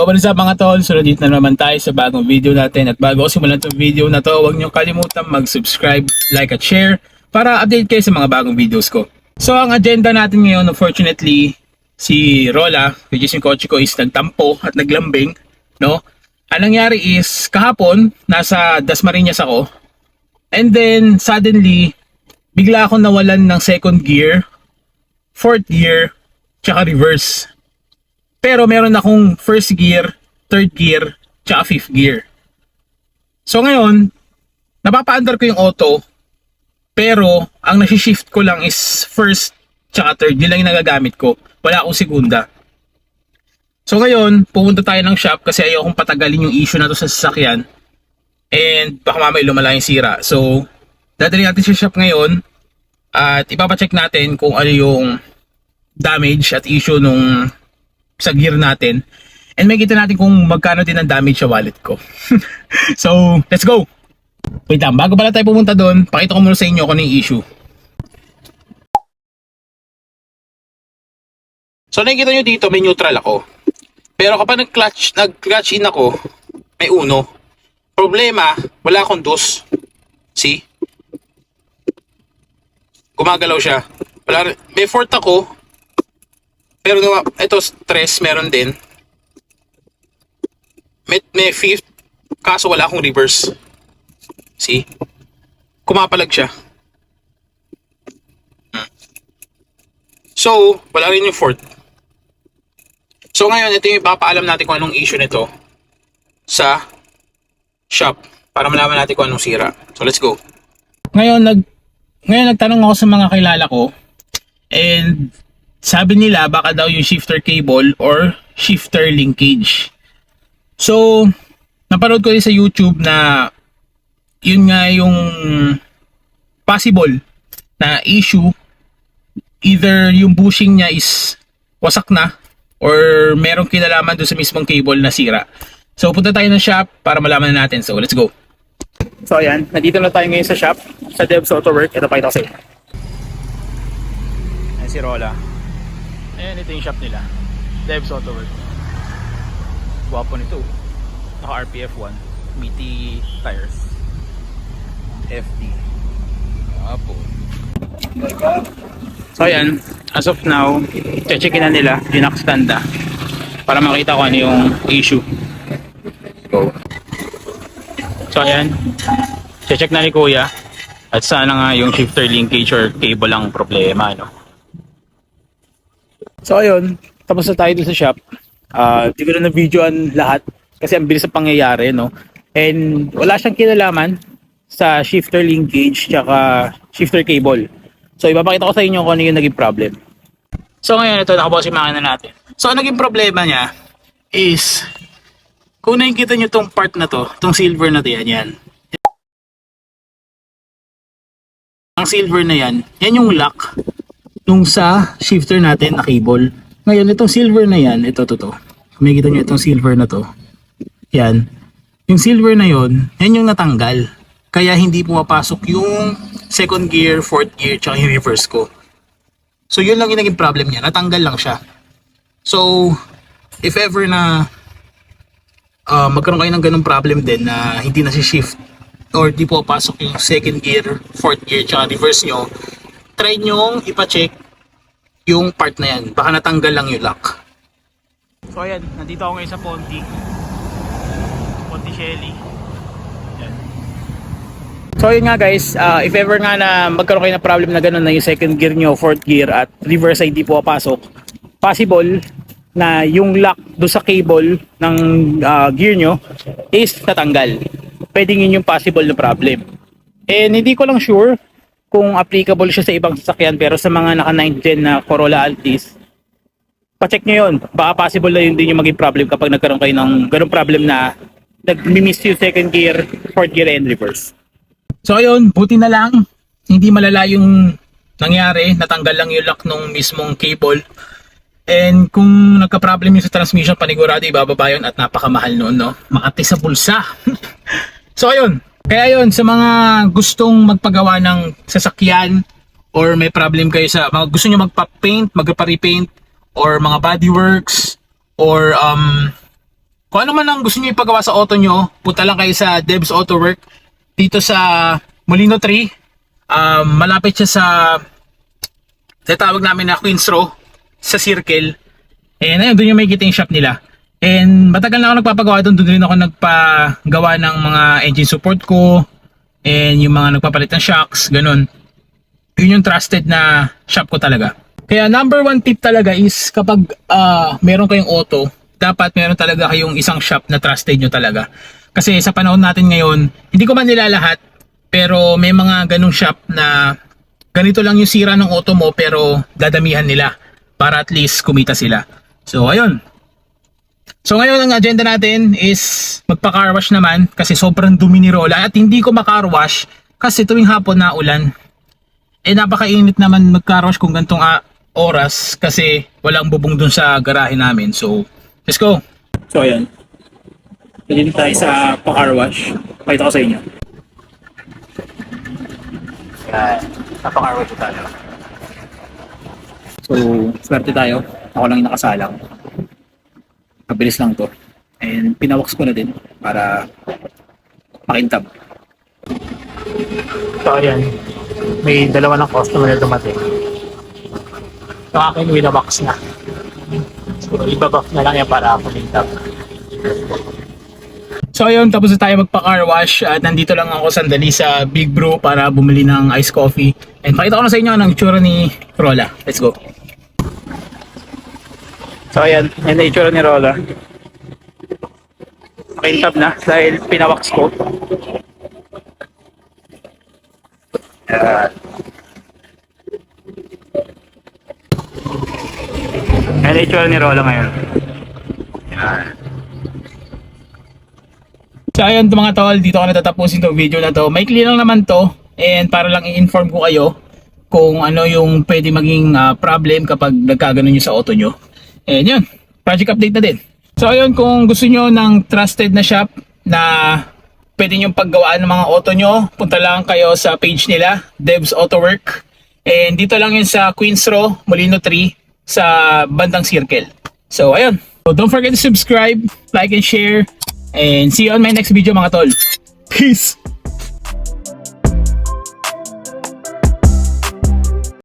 So, what is up mga tol? So, nandito na naman tayo sa bagong video natin. At bago ko simulan itong video na to, huwag niyo kalimutan mag-subscribe, like at share para update kayo sa mga bagong videos ko. So, ang agenda natin ngayon, unfortunately, si Rola, which is yung kotse ko, is nagtampo at naglambing, no? Ang nangyari is, kahapon, nasa Dasmariñas ako. And then, suddenly, bigla akong nawalan ng second gear, fourth gear, tsaka reverse. Pero meron akong first gear, third gear, tsaka fifth gear. So ngayon, napapaandar ko yung auto, pero ang nasi-shift ko lang is first tsaka third. Yun lang yung nagagamit ko. Wala akong segunda. So ngayon, pupunta tayo ng shop kasi ayaw kong patagalin yung issue na to sa sasakyan. And baka mamaya lumala yung sira. So, dadali natin sa shop ngayon at ipapacheck natin kung ano yung damage at issue nung sa gear natin, and makikita natin kung magkano din ang damage sa wallet ko. So, let's go! Wait lang, bago pala tayo pumunta doon, pakita ko muna sa inyo kung ano yung issue. So, nakikita nyo dito, may neutral ako. Pero kapag nag-clutch in ako, may uno. Problema, wala akong dos. See? Gumagalaw siya. May fourth ako, pero ito stress meron din. May fifth, kaso wala akong reverse. See? Kumapalag siya. So, wala rin yung fourth. So ngayon, ito yung ipapaalam natin kung anong issue nito sa shop para malaman natin kung anong sira. So let's go. Ngayon nagtanong ako sa mga kilala ko, and sabi nila baka daw yung shifter cable or shifter linkage. So, napanood ko rin sa YouTube na yun nga yung possible na issue. Either yung bushing niya is wasak na or merong kinalaman doon sa mismong cable na sira. So, punta tayo ng shop para malaman na natin. So, let's go. So, ayan. Nandito na tayo ngayon sa shop, sa Devs Auto Work. Ito pa ito kasi. Ayan si Rola. Ayan, ito yung shop nila. Devs Auto Work. Guwapo nito. Naka RPF 1. Meaty tires. FD. Guwapo. So ayan, as of now, checkin na nila yung nakastanda para makita ko ano yung issue. Go. So ayan, check na ni Kuya at sana nga yung shifter linkage or cable ang problema, no? So ayun, tapos na tayo dun sa shop. Di ko na na-videoan lahat kasi ang bilis ng pangyayari, no? And wala siyang kinalaman sa shifter linkage tsaka shifter cable. So ipapakita ko sa inyo kung ano yung naging problem. So ngayon ito, nakabukas yung makina natin. So ang naging problema niya is, kung nakikita nyo tong part na to, tong silver na to, yan. Ang silver na yan yung lock nung sa shifter natin na cable. Ngayon, itong silver na yan, ito. May kita nyo itong silver na to. Yan. Yung silver na yan yung natanggal. Kaya hindi pumapasok yung second gear, fourth gear, tsaka yung reverse ko. So, yun lang yung naging problem niya. Natanggal lang siya. So, if ever na magkaroon kayo ng ganung problem din na hindi na si-shift or di pumapasok yung second gear, fourth gear, tsaka reverse nyo, try nyo ipacheck yung part na yan. Baka natanggal lang yung lock. So ayan, nandito ako ngayon sa Ponticelli. Yan. So yun nga guys, if ever nga na magkaroon kayo ng problem na gano'n na yung second gear nyo, fourth gear at reverse ay di pumapasok, possible na yung lock do sa cable ng gear nyo is natanggal. Pwede yun yung possible na problem. And hindi ko lang sure kung applicable siya sa ibang sasakyan, pero sa mga naka 9th gen na Corolla Altis, pacheck nyo yun. Baka possible na yun din yung maging problem kapag nagkaroon kayo ng ganung problem na nag-miss yung second gear, fourth gear, and reverse. So ayun, buti na lang hindi malala yung nangyari, natanggal lang yung lock nung mismong cable. And kung nagka-problem yung sa transmission, panigurado ibababa yun at napakamahal noon, no? Makati sa bulsa. So ayun, kaya yun, sa mga gustong magpagawa ng sasakyan or may problem kayo sa mga gusto nyo magpa-paint, magpa-repaint or mga bodyworks or Kung ano man ang gusto niyo ipagawa sa auto nyo, punta lang kayo sa Devs Auto Work dito sa Molino 3. Malapit siya sa tawag namin na Queens Row, sa Circle. And ayun, doon yung may kita yung shop nila. And matagal na ako nagpapagawa doon. Doon rin ako nagpagawa ng mga engine support ko. And yung mga nagpapalit ng shocks, ganun. Yun yung trusted na shop ko talaga. Kaya number one tip talaga is kapag meron kayong auto, dapat meron talaga kayong isang shop na trusted nyo talaga. Kasi sa panahon natin ngayon, hindi ko man nilalahat, pero may mga ganung shop na ganito lang yung sira ng auto mo pero dadamihan nila para at least kumita sila. So ayun. So ngayon ang agenda natin is magpa-car wash naman kasi sobrang dumi ni Rola at hindi ko ma-car wash kasi tuwing hapon na ulan. Napakainit naman mag-car wash kung gantong oras kasi walang bubong dun sa garahe namin. So let's go. So ayan. Dito tayo sa pa-car wash. Pakita ko sa inyo. Yan. Pa-car wash tayo. So, swerte tayo. Ako lang yung nakasalang. Mabilis lang to. And pinawax ko na din para makintab. So ayan. May dalawa ng customer na dumating. So akin winawax na. So ibabak na lang yan para makintab. So ayun, tapos na tayo magpa-car wash at nandito lang ako sandali sa Big Brew para bumili ng iced coffee. And pakita ko na sa inyo ang itsura ni Rola. Let's go. So ayan, yan na itsura ni Rola. Makintab na dahil pinawax ko. Yan. Yan na itsura ni Rola ngayon. Yan. So ayun mga tol, dito ko natatapusin itong video na to. Maikli lang naman to and para lang i-inform ko kayo kung ano yung pwede maging problem kapag nagkaganon nyo sa auto nyo. And yun, project update na din. So ayun, kung gusto nyo ng trusted na shop na pwede nyo paggawaan ng mga auto nyo, punta lang kayo sa page nila, Devs Auto Work. And dito lang yun sa Queens Row, Molino 3 sa bandang Circle. So ayun, so don't forget to subscribe, like and share. And see you on my next video mga tol. Peace!